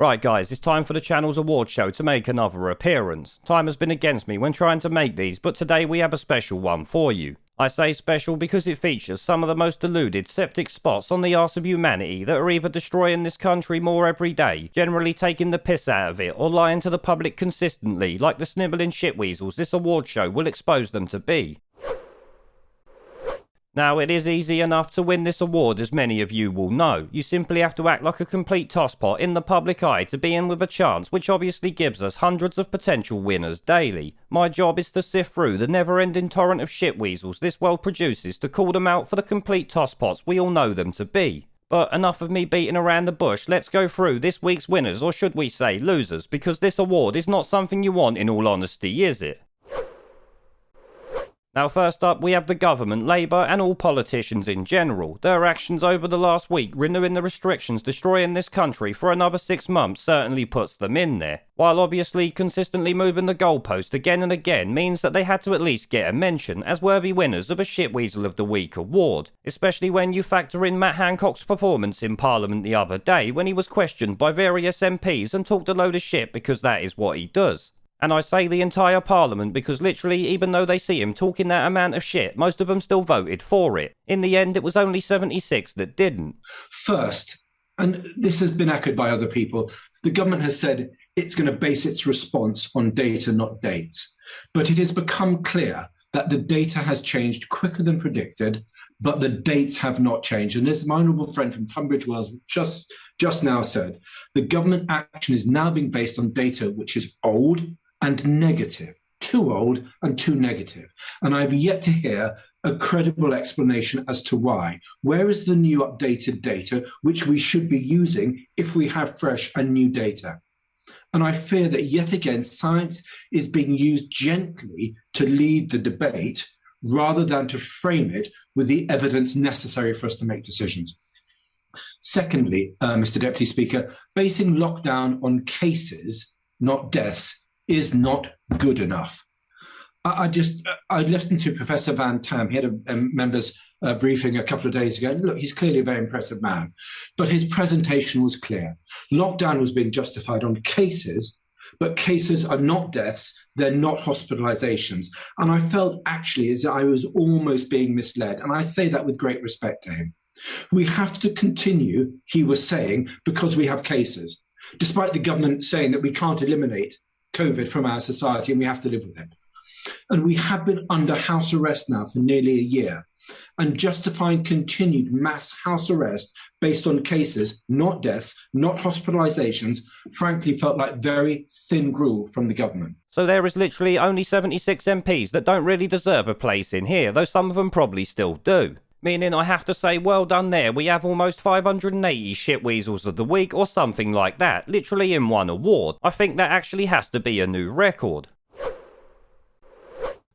Right guys, it's time for the channel's award show to make another appearance. Time has been against me when trying to make these, but today we have a special one for you. I say special because it features some of the most deluded septic spots on the arse of humanity that are either destroying this country more every day, generally taking the piss out of it, or lying to the public consistently, like the snivelling shitweasels this award show will expose them to be. Now, it is easy enough to win this award, as many of you will know. You simply have to act like a complete tosspot in the public eye to be in with a chance, which obviously gives us hundreds of potential winners daily. My job is to sift through the never-ending torrent of shitweasels this world produces to call them out for the complete tosspots we all know them to be. But enough of me beating around the bush, let's go through this week's winners, or should we say losers, because this award is not something you want in all honesty, is it? Now first up, we have the government, Labour and all politicians in general. Their actions over the last week, renewing the restrictions destroying this country for another 6 months, certainly puts them in there. While obviously consistently moving the goalpost again and again means that they had to at least get a mention as worthy winners of a Shitweasel of the Week award. Especially when you factor in Matt Hancock's performance in Parliament the other day when he was questioned by various MPs and talked a load of shit because that is what he does. And I say the entire Parliament because literally, even though they see him talking that amount of shit, most of them still voted for it. In the end, it was only 76 that didn't. First, and this has been echoed by other people, the government has said it's going to base its response on data, not dates. But it has become clear that the data has changed quicker than predicted, but the dates have not changed. And as my honourable friend from Tunbridge Wells just now said, the government action is now being based on data which is old and negative, too old and too negative. And I've yet to hear a credible explanation as to why. Where is the new updated data which we should be using if we have fresh and new data? And I fear that yet again, science is being used gently to lead the debate rather than to frame it with the evidence necessary for us to make decisions. Secondly, Mr. Deputy Speaker, basing lockdown on cases, not deaths, is not good enough. I listened to Professor Van Tam. He had a members' briefing a couple of days ago. And look, he's clearly a very impressive man, but his presentation was clear. Lockdown was being justified on cases, but cases are not deaths, they're not hospitalizations. And I felt actually as I was almost being misled. And I say that with great respect to him. We have to continue, he was saying, because we have cases, despite the government saying that we can't eliminate COVID from our society and we have to live with it. And we have been under house arrest now for nearly a year, and justifying continued mass house arrest based on cases, not deaths, not hospitalizations, frankly felt like very thin gruel from the government. So there is literally only 76 MPs that don't really deserve a place in here, though some of them probably still do. Meaning I have to say, well done there, we have almost 580 Shitweasels of the Week or something like that, literally in one award. I think that actually has to be a new record.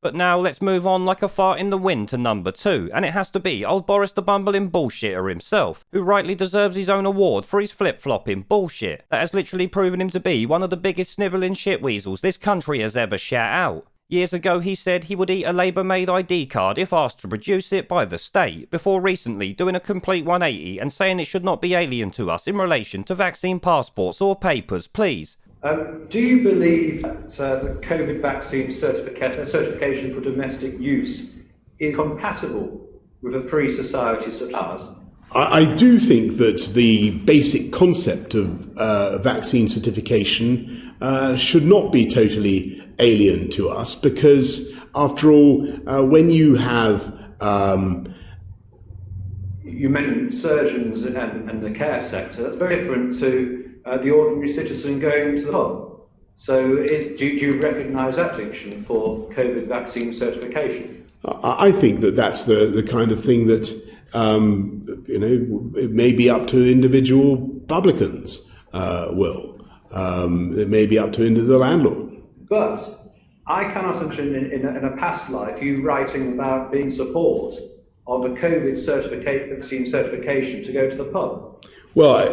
But now let's move on like a fart in the wind to number 2, and it has to be old Boris the bumbling bullshitter himself, who rightly deserves his own award for his flip-flopping bullshit. That has literally proven him to be one of the biggest snivelling shitweasels this country has ever shat out. Years ago he said he would eat a Labour-made ID card if asked to produce it by the state, before recently doing a complete 180 and saying it should not be alien to us in relation to vaccine passports or papers, please. Do you believe that the COVID vaccine certification for domestic use is compatible with a free society such as ours? I do think that the basic concept of vaccine certification should not be totally alien to us, because after all, when you have... You mentioned surgeons and the care sector. That's very different to the ordinary citizen going to the pub. So do you recognise that distinction for COVID vaccine certification? I think that that's the kind of thing that, it may be up to individual publicans, it may be up to the landlord. But I cannot imagine in a past life you writing about being support of a COVID vaccine certification to go to the pub. Well,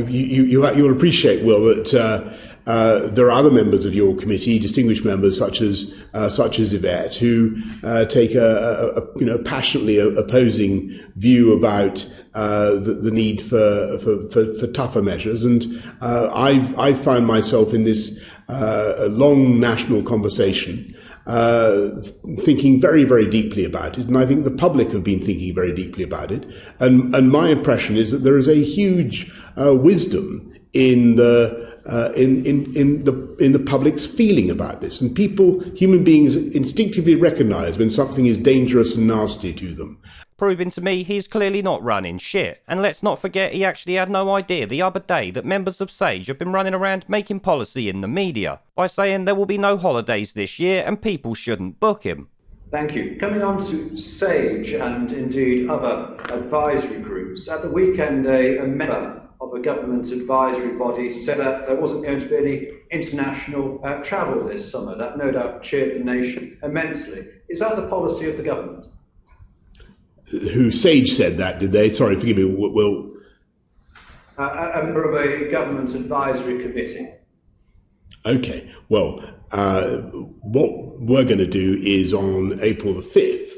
you'll appreciate, Will, that there are other members of your committee, distinguished members such as Yvette, who take a passionately opposing view about the need for tougher measures. And I find myself in this long national conversation thinking very, very deeply about it, and I think the public have been thinking very deeply about it. And my impression is that there is a huge wisdom in the public's feeling about this, and human beings, instinctively recognise when something is dangerous and nasty to them. Proving to me he's clearly not running shit. And let's not forget he actually had no idea the other day that members of SAGE have been running around making policy in the media by saying there will be no holidays this year and people shouldn't book him. Thank you. Coming on to SAGE and indeed other advisory groups, at the weekend a member of a government advisory body said that there wasn't going to be any international travel this summer. That no doubt cheered the nation immensely. Is that the policy of the government? Who SAGE said that, did they? Sorry, forgive me. Will a member of a government advisory committee. Okay. Well, what we're going to do is on April the 5th,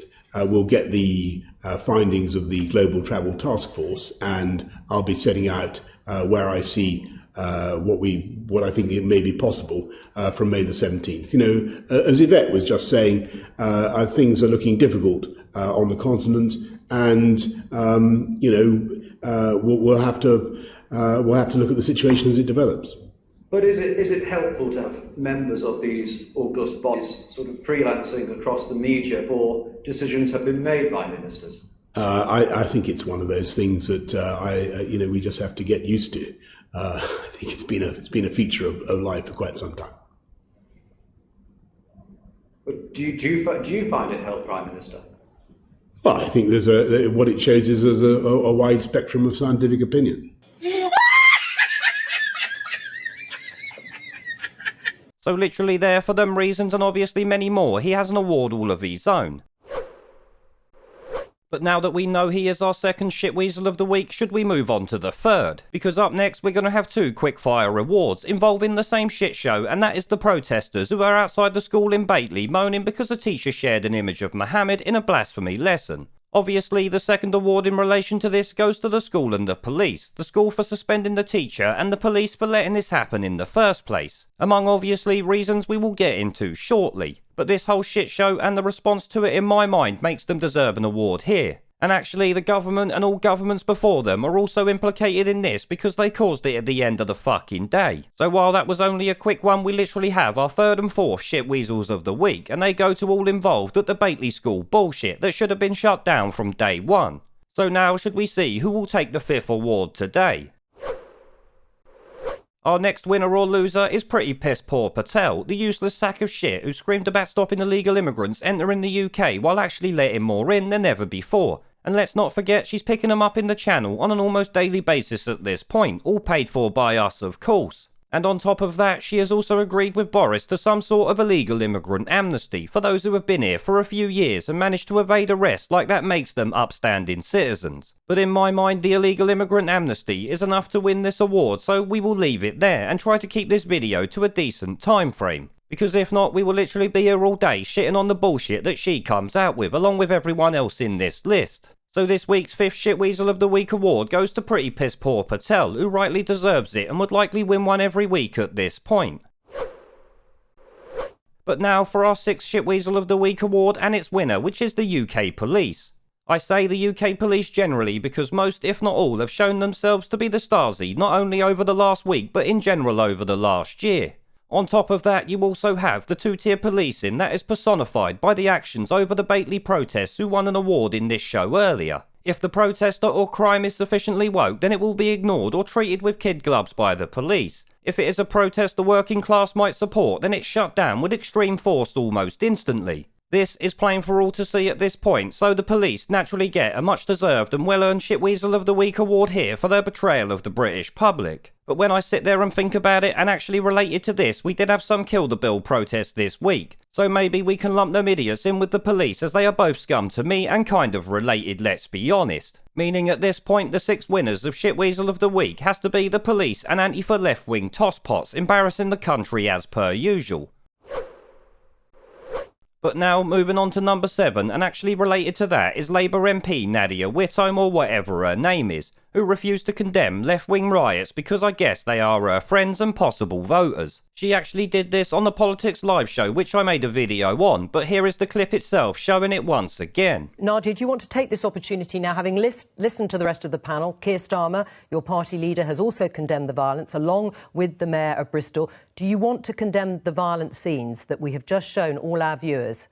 we'll get the findings of the Global Travel Task Force, and I'll be setting out where I see what I think it may be possible from May the 17th. You know, as Yvette was just saying, things are looking difficult on the continent, and we'll have to look at the situation as it develops. But is it helpful to have members of these august bodies sort of freelancing across the media for decisions have been made by ministers? I think it's one of those things that we just have to get used to. I think it's been a feature of life for quite some time. But do you find it helped, Prime Minister? Well, I think what it shows is there's a wide spectrum of scientific opinion. So literally there for them reasons and obviously many more, he has an award all of his own. But now that we know he is our second ShitWeasel of the week, should we move on to the third? Because up next we're going to have two quickfire awards involving the same shit show, and that is the protesters who are outside the school in Baitley moaning because a teacher shared an image of Muhammad in a blasphemy lesson. Obviously, the second award in relation to this goes to the school and the police. The school for suspending the teacher and the police for letting this happen in the first place. Among obviously reasons we will get into shortly. But this whole shit show and the response to it in my mind makes them deserve an award here. And actually the government and all governments before them are also implicated in this because they caused it at the end of the fucking day. So while that was only a quick one, we literally have our third and fourth ShitWeasels of the week, and they go to all involved at the Baitley School bullshit that should have been shut down from day one. So now should we see who will take the fifth award today? Our next winner or loser is pretty piss poor Patel, the useless sack of shit who screamed about stopping illegal immigrants entering the UK while actually letting more in than ever before. And let's not forget she's picking them up in the channel on an almost daily basis at this point, all paid for by us of course. And on top of that, she has also agreed with Boris to some sort of illegal immigrant amnesty for those who have been here for a few years and managed to evade arrest like that makes them upstanding citizens. But in my mind, the illegal immigrant amnesty is enough to win this award, so we will leave it there and try to keep this video to a decent time frame. Because if not, we will literally be here all day shitting on the bullshit that she comes out with, along with everyone else in this list. So this week's fifth ShitWeasel of the Week award goes to pretty piss poor Patel, who rightly deserves it and would likely win one every week at this point. But now for our sixth ShitWeasel of the Week award and its winner, which is the UK Police. I say the UK Police generally because most, if not all, have shown themselves to be the Stasi not only over the last week but in general over the last year. On top of that, you also have the two-tier policing that is personified by the actions over the Baitley protests who won an award in this show earlier. If the protester or crime is sufficiently woke, then it will be ignored or treated with kid gloves by the police. If it is a protest the working class might support, then it's shut down with extreme force almost instantly. This is plain for all to see at this point, so the police naturally get a much deserved and well earned ShitWeasel of the Week award here for their betrayal of the British public. But when I sit there and think about it and actually relate it to this, we did have some Kill the Bill protests this week. So maybe we can lump them idiots in with the police, as they are both scum to me and kind of related, let's be honest. Meaning at this point the 6 winners of ShitWeasel of the Week has to be the police and Antifa left-wing tosspots embarrassing the country as per usual. But now, moving on to number 7, and actually related to that, is Labour MP Nadia Whittome, or whatever her name is, who refused to condemn left-wing riots because I guess they are her friends and possible voters. She actually did this on the Politics Live show, which I made a video on, but here is the clip itself showing it once again. Nadia, do you want to take this opportunity now, having listened to the rest of the panel? Keir Starmer, your party leader, has also condemned the violence, along with the Mayor of Bristol. Do you want to condemn the violent scenes that we have just shown all our viewers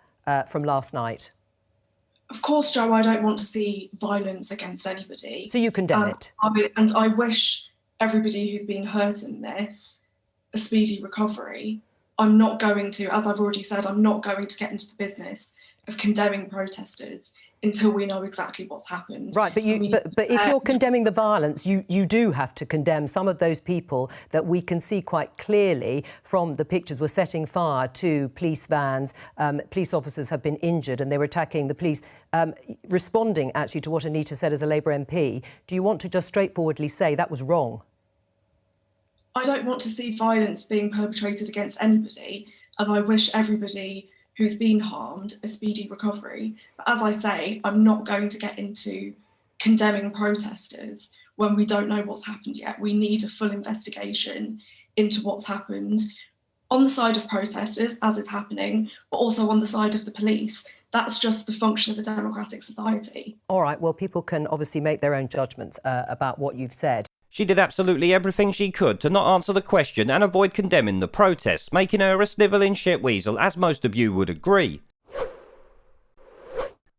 from last night? Of course, Jo, I don't want to see violence against anybody. So you condemn it? I wish everybody who's been hurt in this a speedy recovery. I'm not going to, as I've already said, I'm not going to get into the business of condemning protesters until we know exactly what's happened. Right, but if you're condemning the violence, you do have to condemn some of those people that we can see quite clearly from the pictures were setting fire to police vans. Police officers have been injured and they were attacking the police. Responding actually to what Anita said as a Labour MP, do you want to just straightforwardly say that was wrong? I don't want to see violence being perpetrated against anybody, and I wish everybody who's been harmed a speedy recovery. But as I say, I'm not going to get into condemning protesters when we don't know what's happened yet. We need a full investigation into what's happened on the side of protesters, as is happening, but also on the side of the police. That's just the function of a democratic society. All right, well, people can obviously make their own judgments about what you've said. She did absolutely everything she could to not answer the question and avoid condemning the protests, making her a snivelling shitweasel, as most of you would agree.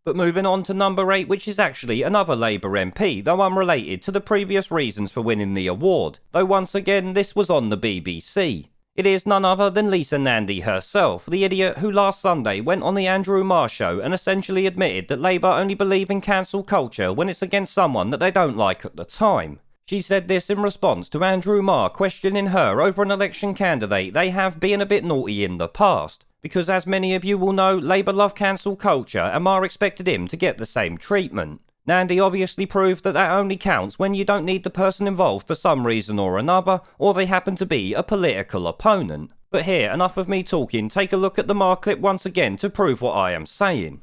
But moving on to number 8, which is actually another Labour MP, though unrelated to the previous reasons for winning the award, though once again this was on the BBC. It is none other than Lisa Nandy herself, the idiot who last Sunday went on the Andrew Marr show and essentially admitted that Labour only believe in cancel culture when it's against someone that they don't like at the time. She said this in response to Andrew Marr questioning her over an election candidate they have been a bit naughty in the past. Because as many of you will know, Labour love cancel culture and Marr expected him to get the same treatment. Nandy obviously proved that that only counts when you don't need the person involved for some reason or another, or they happen to be a political opponent. But here, enough of me talking, take a look at the Marr clip once again to prove what I am saying.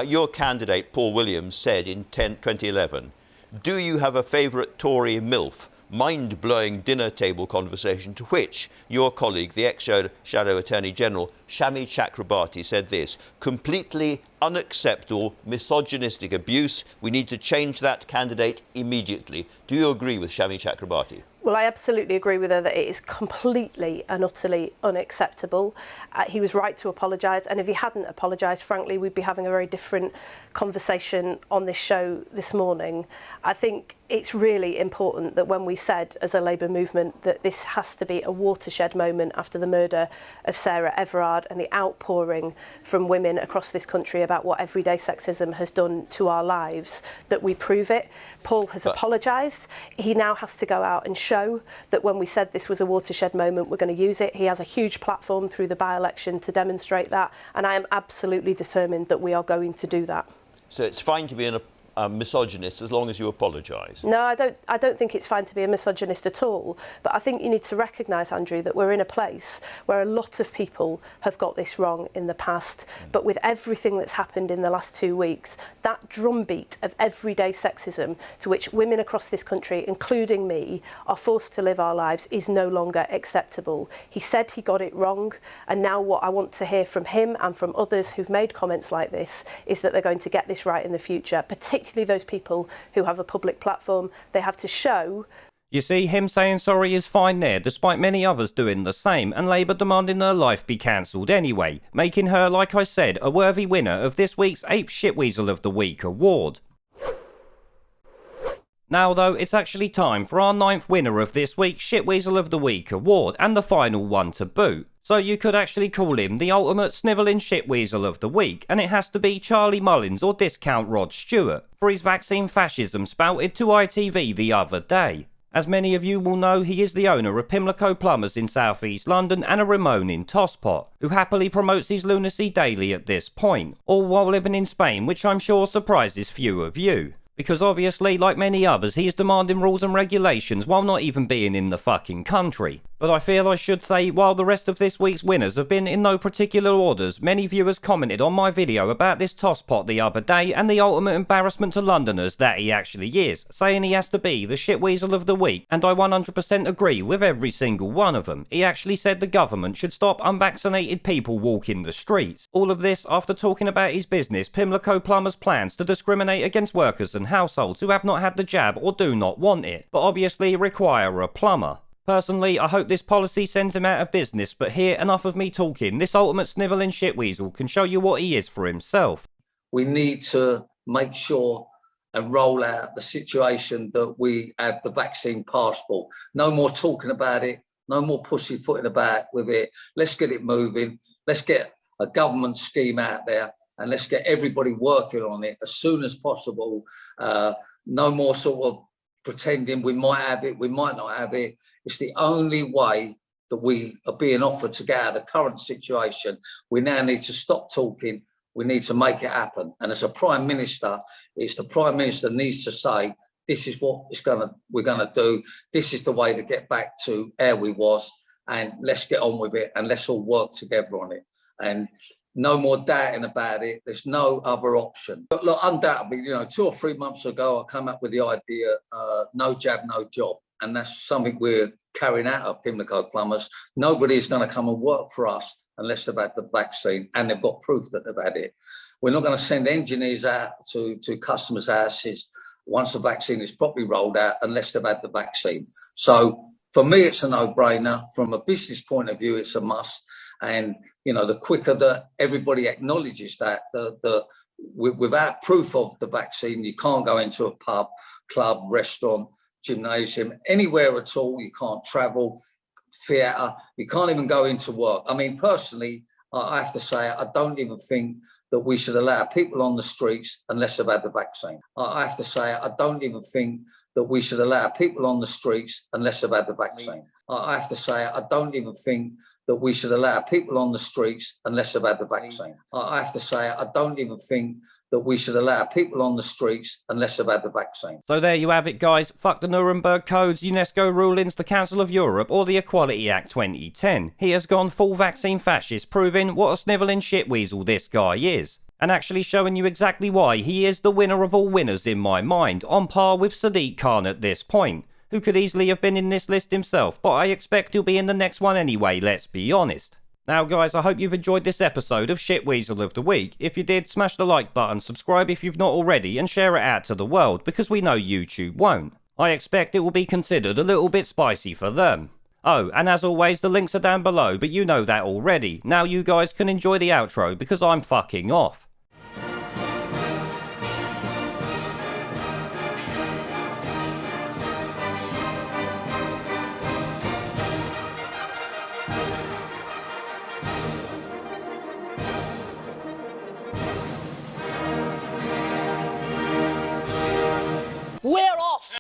Your candidate, Paul Williams, said in 2011, "Do you have a favourite Tory MILF?" Mind-blowing dinner table conversation to which your colleague, the ex-Shadow Attorney General, Shami Chakrabarti, said this: "Completely unacceptable, misogynistic abuse. We need to change that candidate immediately." Do you agree with Shami Chakrabarti? Well, I absolutely agree with her that it is completely and utterly unacceptable. He was right to apologise, and if he hadn't apologised, frankly, we'd be having a very different conversation on this show this morning. I think it's really important that when we said as a Labour movement that this has to be a watershed moment after the murder of Sarah Everard and the outpouring from women across this country about what everyday sexism has done to our lives, that we prove it. Paul has apologised. He now has to go out and show that when we said this was a watershed moment, we're going to use it. He has a huge platform through the by-election to demonstrate that, and I am absolutely determined that we are going to do that. So it's fine to be a misogynist as long as you apologise? No, I don't think it's fine to be a misogynist at all. But I think you need to recognise, Andrew, that we're in a place where a lot of people have got this wrong in the past. But with everything that's happened in the last 2 weeks, that drumbeat of everyday sexism to which women across this country, including me, are forced to live our lives is no longer acceptable. He said he got it wrong. And now what I want to hear from him and from others who've made comments like this is that they're going to get this right in the future, particularly those people who have a public platform. They have to show. You see, him saying sorry is fine there, despite many others doing the same, and Labour demanding her life be cancelled anyway, making her, like I said, a worthy winner of this week's 8th Shitweasel of the Week award. Now though, it's actually time for our 9th winner of this week's Shitweasel of the Week award, and the final one to boot. So you could actually call him the ultimate snivelling shitweasel of the week, and it has to be Charlie Mullins or Discount Rod Stewart, for his vaccine fascism spouted to ITV the other day. As many of you will know, he is the owner of Pimlico Plumbers in South East London and a Ramon in Tosspot, who happily promotes his lunacy daily at this point, all while living in Spain, which I'm sure surprises few of you. Because obviously, like many others, he is demanding rules and regulations while not even being in the fucking country. But I feel I should say, while the rest of this week's winners have been in no particular orders, many viewers commented on my video about this tosspot the other day and the ultimate embarrassment to Londoners that he actually is, saying he has to be the ShitWeasel of the week, and I 100% agree with every single one of them. He actually said the government should stop unvaccinated people walking the streets. All of this after talking about his business, Pimlico Plumbers' plans to discriminate against workers and households who have not had the jab or do not want it, but obviously require a plumber. Personally, I hope this policy sends him out of business, but here, enough of me talking. This ultimate snivelling shitweasel can show you what he is for himself. We need to make sure and roll out the situation that we have the vaccine passport. No more talking about it, no more pussyfooting about with it. Let's get it moving. Let's get a government scheme out there and let's get everybody working on it as soon as possible. No more sort of pretending we might have it, we might not have it. It's the only way that we are being offered to get out of the current situation. We now need to stop talking. We need to make it happen. And as a Prime Minister, it's the Prime Minister needs to say, this is what we're gonna do. This is the way to get back to where we was, and let's get on with it and let's all work together on it. And no more doubting about it. There's no other option. But look, undoubtedly, 2 or 3 months ago, I came up with the idea, no jab, no job. And that's something we're carrying out at Pimlico Plumbers. Nobody's going to come and work for us unless they've had the vaccine and they've got proof that they've had it. We're not going to send engineers out to customers' houses once the vaccine is properly rolled out unless they've had the vaccine. So for me, it's a no-brainer. From a business point of view, it's a must. And, the quicker that everybody acknowledges that, without proof of the vaccine, you can't go into a pub, club, restaurant, gymnasium, anywhere at all. You can't travel, theatre, you can't even go into work. I mean, personally, I have to say, I don't even think that we should allow people on the streets unless they've had the vaccine. I have to say, I don't even think that we should allow people on the streets unless they've had the vaccine. I have to say, I don't even think that we should allow people on the streets unless they've had the vaccine. I have to say, I don't even think that we should allow people on the streets unless they've had the vaccine. So there you have it, guys. Fuck the Nuremberg Codes, UNESCO rulings, the Council of Europe, or the Equality Act 2010. He has gone full vaccine fascist, proving what a snivelling shitweasel this guy is. And actually showing you exactly why he is the winner of all winners in my mind, on par with Sadiq Khan at this point, who could easily have been in this list himself, but I expect he'll be in the next one anyway, let's be honest. Now guys, I hope you've enjoyed this episode of ShitWeasel of the Week. If you did, smash the like button, subscribe if you've not already, and share it out to the world, because we know YouTube won't. I expect it will be considered a little bit spicy for them. Oh, and as always, the links are down below, but you know that already. Now you guys can enjoy the outro, because I'm fucking off.